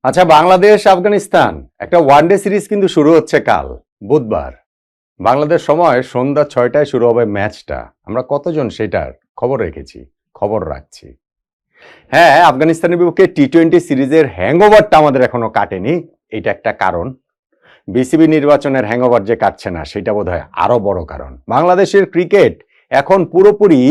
আচ্ছা, বাংলাদেশ আফগানিস্তান একটা one day series কিন্তু শুরু হচ্ছে কাল বুধবার। বাংলাদেশ সময় সন্ধ্যা 6টায় শুরু হবে ম্যাচটা। আমরা কতজন সেটার খবর রেখেছি, খবর রাখছি। হ্যাঁ, আফগানিস্তানের বিপক্ষে টি-20 সিরিজের হ্যাংওভারটা আমাদের এখনো কাটেনি। এটা একটা কারণ। বিসিবি নির্বাচনের হ্যাংওভার যে কাটছে না সেটা বোধহয় আরো বড় কারণ। বাংলাদেশের ক্রিকেট এখন পুরোপুরি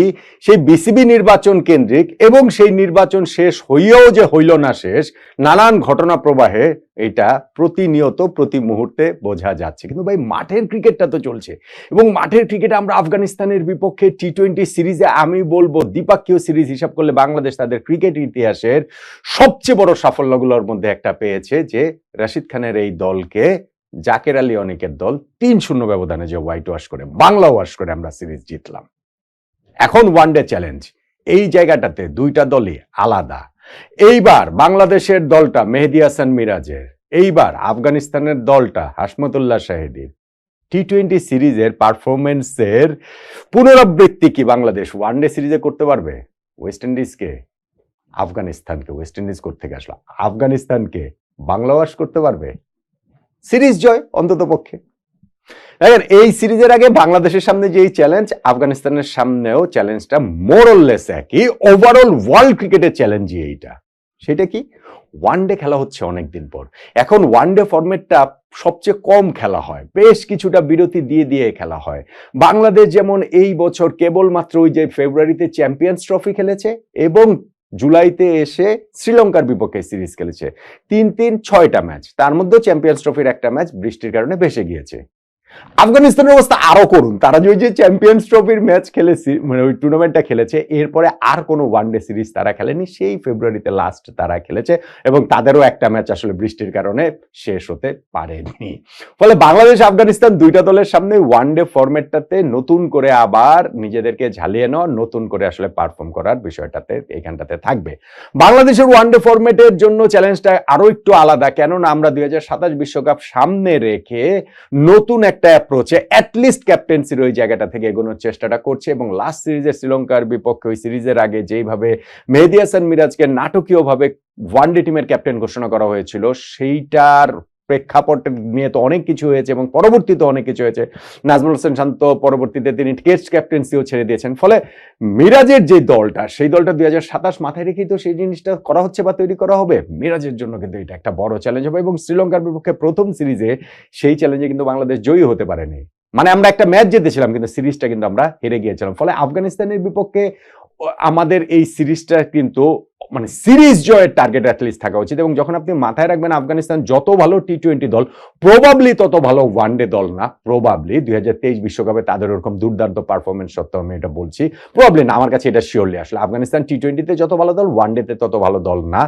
সেই বিসিবি নির্বাচন কেন্দ্রিক, এবং সেই নির্বাচন শেষ হইয়াও যে হইল না শেষ, নানান ঘটনা প্রবাহে এটা প্রতিনিয়ত প্রতি মুহূর্তে বোঝা যাচ্ছে। কিন্তু ভাই, মাঠের ক্রিকেটটা তো চলছে, এবং মাঠের ক্রিকেটে আমরা আফগানিস্তানের বিপক্ষে টি-20 সিরিজে আমি বলবো দ্বিপাক্ষীয় সিরিজ হিসাব করলে বাংলাদেশ তাদের ক্রিকেট ইতিহাসের সবচেয়ে বড় সাফল্যগুলোর মধ্যে একটা পেয়েছে, যে রাশিদ খানের এই দলকে জাকের আলী অনেকের দল 3-0 ব্যবধানে যে হোয়াইট ওয়াশ করে, বাংলা ওয়াশ করে আমরা সিরিজ জিতলাম। এখন ওয়ানডে চ্যালেঞ্জ, এই জায়গাটাতে দুইটা দলই আলাদা। এইবার বাংলাদেশের দলটা মেহেদী হাসান মিরাজের, এইবার আফগানিস্তানের দলটা হাশমতুল্লাহ শাহিদীর। টি-20 সিরিজের পারফরমেন্সের পুনরাবৃত্তি কি বাংলাদেশ ওয়ানডে সিরিজে করতে পারবে? ওয়েস্ট ইন্ডিজকে, আফগানিস্তানকে ওয়েস্ট ইন্ডিজ করতে আসলো, আফগানিস্তানকে বাংলা ওয়াশ করতে পারবে? সিরিজ জয় অন্তত পক্ষে। দেখেন, এই সিরিজের আগে বাংলাদেশের সামনে যে চ্যালেঞ্জ, আফগানিস্তানের সামনেও চ্যালেঞ্জটা মোরলেস একই। ওভারঅল ওয়ার্ল্ড ক্রিকেটের চ্যালেঞ্জই এইটা। সেটা কি? ওয়ানডে খেলা হচ্ছে অনেকদিন পর। এখন ওয়ানডে ফরম্যাটটা সবচেয়ে কম খেলা হয়, বেশ কিছুটা বিরতি দিয়ে দিয়ে খেলা হয়। বাংলাদেশ যেমন এই বছর কেবলমাত্র ওই যে ফেব্রুয়ারিতে চ্যাম্পিয়ন্স ট্রফি খেলেছে এবং জুলাইতে এসে শ্রীলঙ্কার বিপক্ষে সিরিজ খেলেছে। 3-6টা ম্যাচ, তার মধ্যে চ্যাম্পিয়ন্স ট্রফির একটা ম্যাচ বৃষ্টির কারণে ভেসে গিয়েছে। আফগানিস্তানের অবস্থা আরো করুন, তারা যে ওই যে চ্যাম্পিয়ন্স ট্রফির ম্যাচ খেলেছে, মানে ওই টুর্নামেন্টটা খেলেছে, এরপরে আর কোনো ওয়ানডে সিরিজ তারা খেলেনি, সেই ফেব্রুয়ারিতে লাস্ট তারা খেলেছে, এবং তাদেরও একটা ম্যাচ আসলে বৃষ্টির কারণে শেষ হতে পারেনি। ফলে বাংলাদেশ আফগানিস্তান দুইটা দলের সামনে ওয়ানডে ফরম্যাটটাতে নতুন করে আবার নিজেদেরকে ঝালিয়ে নেওয়া, নতুন করে আসলে পারফর্ম করার বিষয়টাতে এখানটাতে থাকবে। বাংলাদেশের ওয়ানডে ফরম্যাটের জন্য চ্যালেঞ্জটা আরো একটু আলাদা, কেননা আমরা 2027 বিশ্বকাপ সামনে রেখে নতুন একটা অ্যাপ্রোচে অ্যাটলিস্ট ক্যাপ্টেন্সির ওই জায়গাটা থেকে এগোনোর চেষ্টাটা করছে। এবং লাস্ট সিরিজে শ্রীলঙ্কার বিপক্ষে ওই সিরিজের আগে যেইভাবে মেহেদী হাসান মিরাজকে নাটকীয়ভাবে ওয়ানডে টিমের ক্যাপ্টেন ঘোষণা করা হয়েছিল, সেইটার প্রেক্ষাপট নিয়ে তো অনেক কিছু হয়েছে, এবং পরবর্তীতে অনেক কিছু হয়েছে। নাজমুল হোসেন শান্ত পরবর্তীতে তিনি টেস্ট ক্যাপ্টেন্সিও ছেড়ে দিয়েছেন। ফলে মিরাজের যে দলটা, সেই দলটা 2027 মাথায় রেখেই তো সেই জিনিসটা করা হচ্ছে বা তৈরি করা হবে। মিরাজের জন্য কিন্তু এটা একটা বড় চ্যালেঞ্জ হবে, এবং শ্রীলঙ্কার বিপক্ষে প্রথম সিরিজে সেই চ্যালেঞ্জে কিন্তু বাংলাদেশ জয়ী হতে পারেনি। মানে আমরা একটা ম্যাচ জিতেছিলাম, কিন্তু সিরিজটা কিন্তু আমরা হেরে গিয়েছিলাম। ফলে আফগানিস্তানের বিপক্ষে আমাদের এই সিরিজটা কিন্তু মানে সিরিজ জয়ের টার্গেট অ্যাটলিস্ট থাকা উচিত। এবং যখন আপনি মাথায় রাখবেন আফগানিস্তান যত ভালো টি-20 দল, প্রবাবলি তত ভালো ওয়ানডে দল না। প্রবাবলি 2023 বিশ্বকাপে তাদের ওরকম দুর্দান্ত পারফরমেন্স সত্ত্বেও আমি এটা বলছি, প্রবাবলি না, আমার কাছে এটা শিওরলি আসলে আফগানিস্তান টি-20তে যত ভালো দল, ওয়ানডেতে তত ভালো দল না।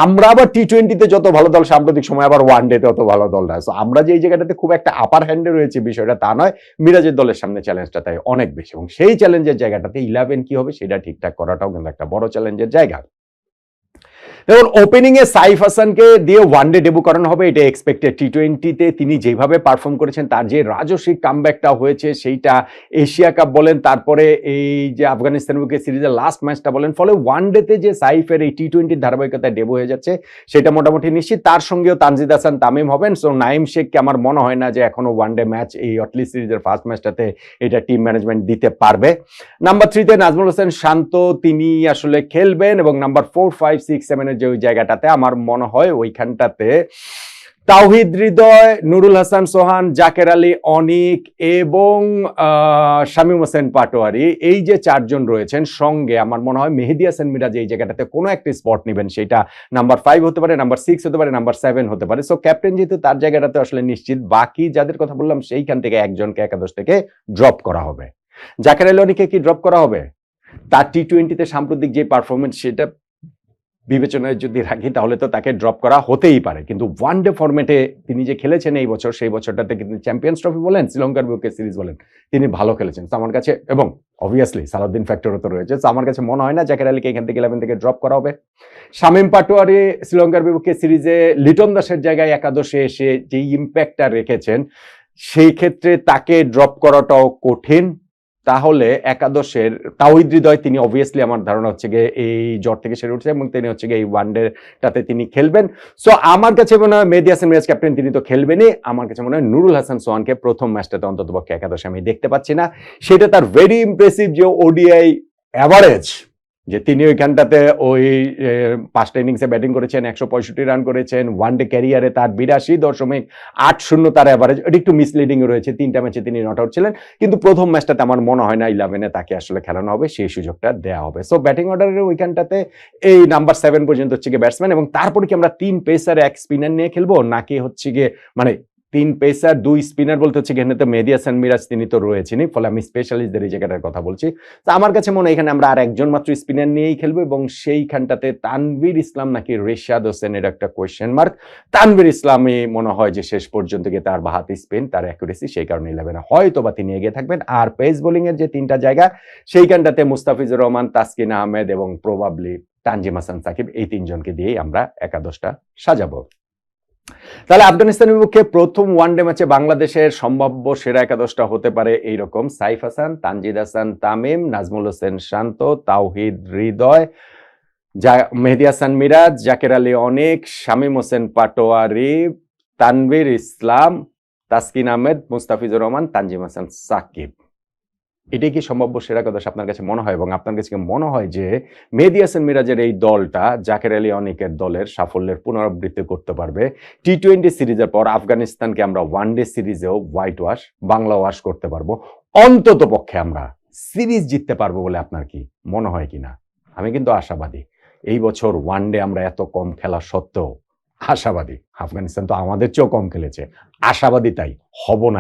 আমরা আবার টি-20তে যত ভালো দল, সাম্প্রতিক সময় আবার ওয়ানডেতে তত ভালো দল না। সো আমরা যে এই জায়গাটাতে খুব একটা আপার হ্যান্ডে রয়েছে বিষয়টা তা নয়। মিরাজের দলের সামনে চ্যালেঞ্জটা তাই অনেক বেশি, এবং সেই চ্যালেঞ্জের জায়গাটাতে 11 কি হবে সেটা ঠিকঠাক করাটাও কিন্তু একটা বড় চ্যালেঞ্জের জায়গা। দেখুন, ওপেনিং এ সাইফ হাসানকে দিয়ে ওয়ানডে ডেবু করানো হবে, এটা এক্সপেক্টেড। টি-20তে তিনি যেভাবে পারফর্ম করেছেন, তার যে রাজস্বিক কামব্যাকটা হয়েছে, সেইটা এশিয়া কাপ বলেন, তারপরে এই যে আফগানিস্তানের বিপক্ষে সিরিজের লাস্ট ম্যাচটা বলেন, ফলে ওয়ানডেতে যে সাইফের এই টি-20 ধারাবাহিকতায় ডেবু হয়ে যাচ্ছে সেটা মোটামুটি নিশ্চিত। তার সঙ্গেও তানজিদ হাসান তামিম হবেন। সো নাইম শেখকে আমার মনে হয় না যে এখনো ওয়ানডে ম্যাচ এই অটলি সিরিজের ফার্স্ট ম্যাচটাতে এটা টিম ম্যানেজমেন্ট দিতে পারবে। নাম্বার 3তে নাজমুল হোসেন শান্ত, তিনি আসলে খেলবেন, এবং নাম্বার 4, 5, 6, 7 যে ওই জায়গাটাতে আমার মনে হয় ওইখানটাতে তাওহিদ হৃদয়, নুরুল হাসান সোহান, জাকের আলী অনিক এবং শামীম হোসেন পাটোয়ারি, এই যে 4 জন রয়েছেন, সঙ্গে আমার মনে হয় মেহেদী হাসান মিরাজ এই জায়গাটাতে কোনো একটা স্পট নেবেন। সেটা নাম্বার 5 হতে পারে, নাম্বার 6 হতে পারে, নাম্বার 7 হতে পারে। সো ক্যাপ্টেন যেহেতু তার জায়গাটাতে আসলে নিশ্চিত, বাকি যাদের কথা বললাম সেইখান থেকে একজনকে একাদশ থেকে ড্রপ করা হবে। জাকের আলী অনিককে কি ড্রপ করা হবে? তার টি-20তে সাম্প্রতিক যে পারফরমেন্স সেটা বিবেচনায় যদি রাখি, তাহলে তো তাকে ড্রপ করা হতেই পারে। কিন্তু ওয়ানডে ফরম্যাটে তিনি যে খেলেছেন এই বছর, সেই বছরটাতে কিন্তু চ্যাম্পিয়ন্স ট্রফি বলেন, শ্রীলঙ্কার বিপক্ষে সিরিজ বলেন, তিনি ভালো খেলেছেন। তো আমার কাছে, এবং অবভিয়াসলি সালাউদ্দিন ফ্যাক্টরও তো রয়েছে, তো আমার কাছে মনে হয় না জাকের আলীকে এখান থেকে 11 থেকে ড্রপ করা হবে। শামীম পাটোয়ারি শ্রীলঙ্কার বিপক্ষে সিরিজে লিটন দাসের জায়গায় একাদশে এসে যে ইম্প্যাক্টটা রেখেছেন, সেই ক্ষেত্রে তাকে ড্রপ করাটাও কঠিন। তাহলে একাদশের তাওহিদ হৃদয় তিনি অবভিয়াসলি আমার ধারণা হচ্ছে গিয়ে এই জ্বর থেকে সেরে উঠছে এবং তিনি হচ্ছে গিয়ে এই ওয়ানডেটাতে তিনি খেলবেন। সো আমার কাছে মনে হয় মেহেদী হাসান মিরাজ ক্যাপ্টেন তিনি তো খেলবেনই। আমার কাছে মনে হয় নুরুল হাসান সোহানকে প্রথম ম্যাচটাতে অন্ততপক্ষে একাদশে আমি দেখতে পাচ্ছি না। সেটা তার ভেরি ইমপ্রেসিভ যে ওডিআই অ্যাভারেজ, যে তিনি ওইখানটাতে ওই 5টা ইনিংসে ব্যাটিং করেছেন, 165 রান করেছেন, ওয়ানডে ক্যারিয়ারে তার 82.80 তার অ্যাভারেজ। এটা একটু মিসলিডিং রয়েছে, 3টা ম্যাচে তিনি নট আউট ছিলেন, কিন্তু প্রথম ম্যাচটাতে আমার মনে হয় না 11-এ তাকে আসলে খেলানো হবে, সেই সুযোগটা দেওয়া হবে। সো ব্যাটিং অর্ডারের ওইখানটাতে এই নাম্বার 7 পর্যন্ত হচ্ছে গিয়ে ব্যাটসম্যান, এবং তারপরে কি আমরা 3 পেসার 1 স্পিনার নিয়ে খেলবো, নাকি হচ্ছে গিয়ে মানে 3 পেসার 2 স্পিনার বলতে হচ্ছে এখানে তো মেহেদী হাসান মিরাজ তিনি তো রয়েছেনই, ফলে আমি স্পেশালিস্টদের এই জায়গাটার কথা বলছি। তো আমার কাছে মনে হয় এখানে আমরা আর একজন মাত্র স্পিনার নিয়েই খেলবো, এবং সেইখানটাতে তানভীর ইসলাম নাকি রেশাদ হোসেন, এর একটা কোয়েশ্চেন মার্ক। তানভীর ইসলামই মনে হয় যে শেষ পর্যন্ত গিয়ে তার বাহাতি স্পিন, তার অ্যাকুরেসি, সেই কারণে 11-এ হয়তো বা তিনি এগিয়ে থাকবেন। আর পেস বোলিং এর যে 3টা জায়গা, সেইখানটাতে মুস্তাফিজুর রহমান, তাসকিন আহমেদ এবং প্রবাবলি তানজিম হাসান সাকিব, এই 3 জনকে দিয়েই আমরা একাদশটা সাজাবো। তাহলে আফগানিস্তানের বিপক্ষে প্রথম ওয়ানডে ম্যাচে বাংলাদেশের সম্ভাব্য সেরা একাদশটা হতে পারে এইরকম: সাইফ হাসান, তানজিদ হাসান তামিম, নাজমুল হোসেন শান্ত, তাওহিদ হৃদয়, মেহেদী হাসান মিরাজ, জাকের আলী অনিক, শামীম হোসেন পাটোয়ারি, তানভীর ইসলাম, তাসকিন আহমেদ, মুস্তাফিজুর রহমান, তানজিম হাসান সাকিব। এটাই কি সম্ভাব্য সেরা একাদশ আপনার কাছে মনে হয়? এবং আপনার কাছে মনে হয় যে মেহেদী হাসান মিরাজের এই দলটা জাকের আলী অনিকের দলের সাফল্যের পুনরাবৃত্তি করতে পারবে? টি20 সিরিজের পর আফগানিস্তানকে আমরা ওয়ানডে সিরিজেও হোয়াইট ওয়াশ, বাংলা ওয়াশ করতে পারবো, অন্তত পক্ষে আমরা সিরিজ জিততে পারবো বলে আপনার কি মনে হয় কিনা? আমি কিন্তু আশাবাদী। এই বছর ওয়ানডে আমরা এত কম খেলা সত্ত্বেও আশাবাদী। আফগানিস্তান তো আমাদের চেয়েও কম খেলেছে, আশাবাদী তাই হব না।